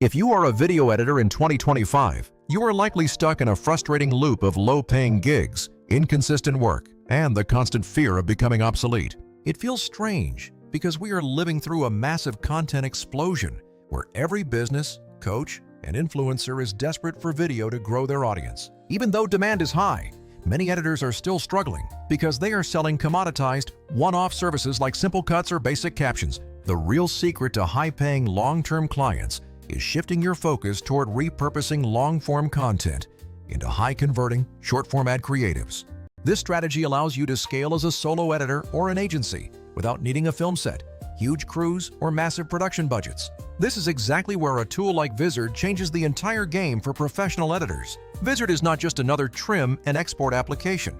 If you are a video editor in 2025, you are likely stuck in a frustrating loop of low-paying gigs, inconsistent work, and the constant fear of becoming obsolete. It feels strange because we are living through a massive content explosion where every business, coach, and influencer is desperate for video to grow their audience. Even though demand is high, many editors are still struggling because they are selling commoditized, one-off services like simple cuts or basic captions. The real secret to high-paying, long-term clients is shifting your focus toward repurposing long-form content into high-converting, short-format creatives. This strategy allows you to scale as a solo editor or an agency without needing a film set, huge crews, or massive production budgets. This is exactly where a tool like Vizard changes the entire game for professional editors. Vizard is not just another trim and export application.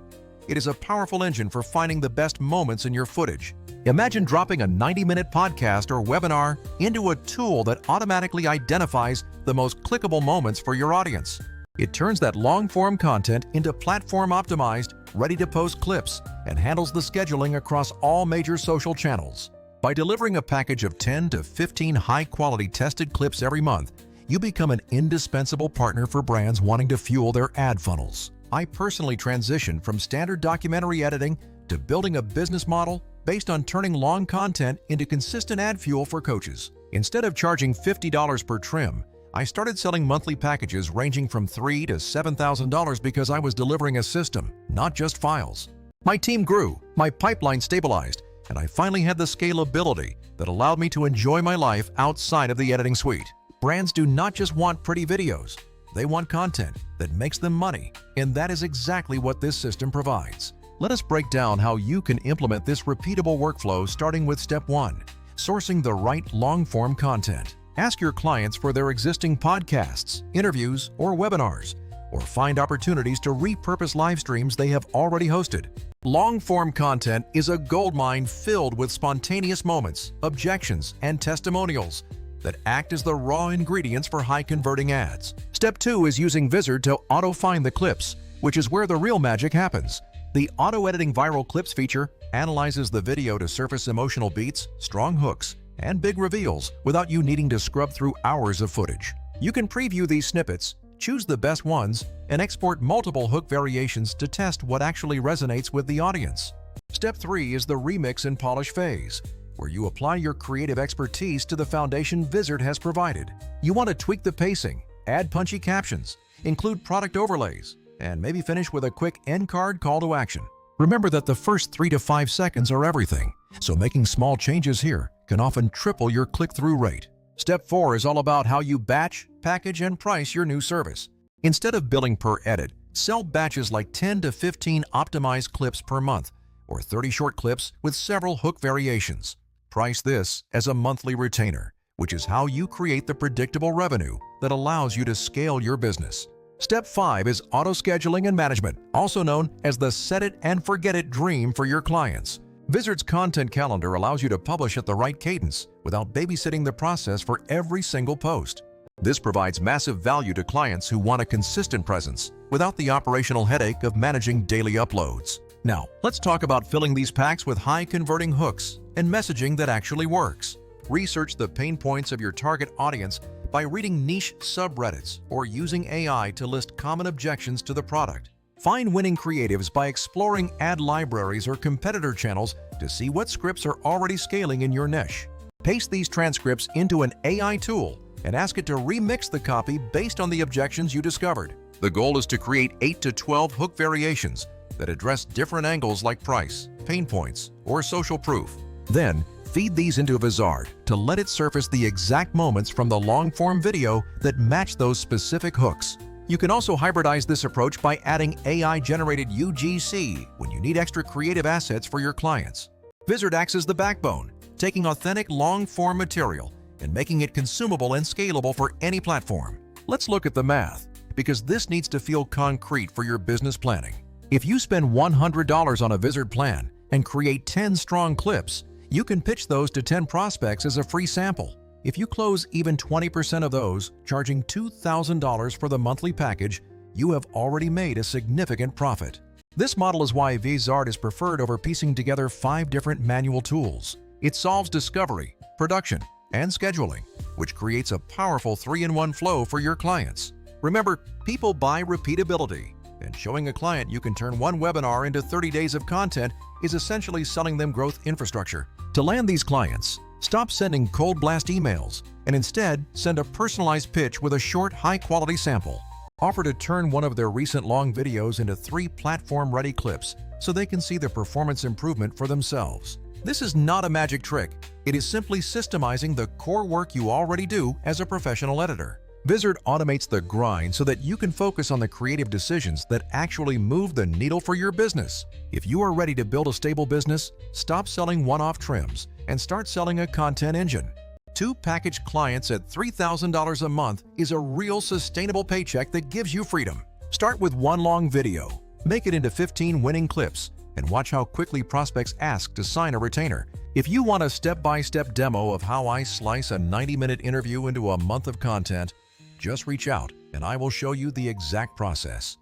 It is a powerful engine for finding the best moments in your footage. Imagine dropping a 90-minute podcast or webinar into a tool that automatically identifies the most clickable moments for your audience. It turns that long-form content into platform-optimized, ready-to-post clips and handles the scheduling across all major social channels. By delivering a package of 10 to 15 high-quality tested clips every month, you become an indispensable partner for brands wanting to fuel their ad funnels. I personally transitioned from standard documentary editing to building a business model based on turning long content into consistent ad fuel for coaches. Instead of charging $50 per trim, I started selling monthly packages ranging from $3,000 to $7,000 because I was delivering a system, not just files. My team grew, my pipeline stabilized, and I finally had the scalability that allowed me to enjoy my life outside of the editing suite. Brands do not just want pretty videos. They want content that makes them money, and that is exactly what this system provides. Let us break down how you can implement this repeatable workflow, starting with step 1, sourcing the right long-form content. Ask your clients for their existing podcasts, interviews, or webinars, or find opportunities to repurpose live streams they have already hosted. Long-form content is a goldmine filled with spontaneous moments, objections, and testimonials that act as the raw ingredients for high-converting ads. Step 2 is using Vizard to auto-find the clips, which is where the real magic happens. The auto-editing viral clips feature analyzes the video to surface emotional beats, strong hooks, and big reveals without you needing to scrub through hours of footage. You can preview these snippets, choose the best ones, and export multiple hook variations to test what actually resonates with the audience. Step 3 is the remix and polish phase, where you apply your creative expertise to the foundation Vizard has provided. You want to tweak the pacing, add punchy captions, include product overlays, and maybe finish with a quick end card call to action. Remember that the first 3 to 5 seconds are everything, so making small changes here can often triple your click-through rate. Step 4 is all about how you batch, package, and price your new service. Instead of billing per edit, sell batches like 10 to 15 optimized clips per month, or 30 short clips with several hook variations. Price this as a monthly retainer, which is how you create the predictable revenue that allows you to scale your business. Step 5 is auto-scheduling and management, also known as the set-it-and-forget-it dream for your clients. Vizard's content calendar allows you to publish at the right cadence without babysitting the process for every single post. This provides massive value to clients who want a consistent presence without the operational headache of managing daily uploads. Now, let's talk about filling these packs with high-converting hooks and messaging that actually works. Research the pain points of your target audience by reading niche subreddits or using AI to list common objections to the product. Find winning creatives by exploring ad libraries or competitor channels to see what scripts are already scaling in your niche. Paste these transcripts into an AI tool and ask it to remix the copy based on the objections you discovered. The goal is to create 8 to 12 hook variations that address different angles like price, pain points, or social proof. Then, feed these into Vizard to let it surface the exact moments from the long-form video that match those specific hooks. You can also hybridize this approach by adding AI-generated UGC when you need extra creative assets for your clients. Vizard acts as the backbone, taking authentic long-form material and making it consumable and scalable for any platform. Let's look at the math, because this needs to feel concrete for your business planning. If you spend $100 on a Vizard plan and create 10 strong clips, you can pitch those to 10 prospects as a free sample. If you close even 20% of those, charging $2,000 for the monthly package, you have already made a significant profit. This model is why Vizard is preferred over piecing together 5 different manual tools. It solves discovery, production, and scheduling, which creates a powerful 3-in-1 flow for your clients. Remember, people buy repeatability, and showing a client you can turn one webinar into 30 days of content is essentially selling them growth infrastructure. To land these clients, stop sending cold blast emails and instead send a personalized pitch with a short, high-quality sample. Offer to turn one of their recent long videos into 3 platform-ready clips so they can see the performance improvement for themselves. This is not a magic trick. It is simply systemizing the core work you already do as a professional editor. Vizard automates the grind so that you can focus on the creative decisions that actually move the needle for your business. If you are ready to build a stable business, stop selling one-off trims and start selling a content engine. 2 packaged clients at $3,000 a month is a real sustainable paycheck that gives you freedom. Start with 1 long video, make it into 15 winning clips, and watch how quickly prospects ask to sign a retainer. If you want a step-by-step demo of how I slice a 90-minute interview into a month of content, just reach out and I will show you the exact process.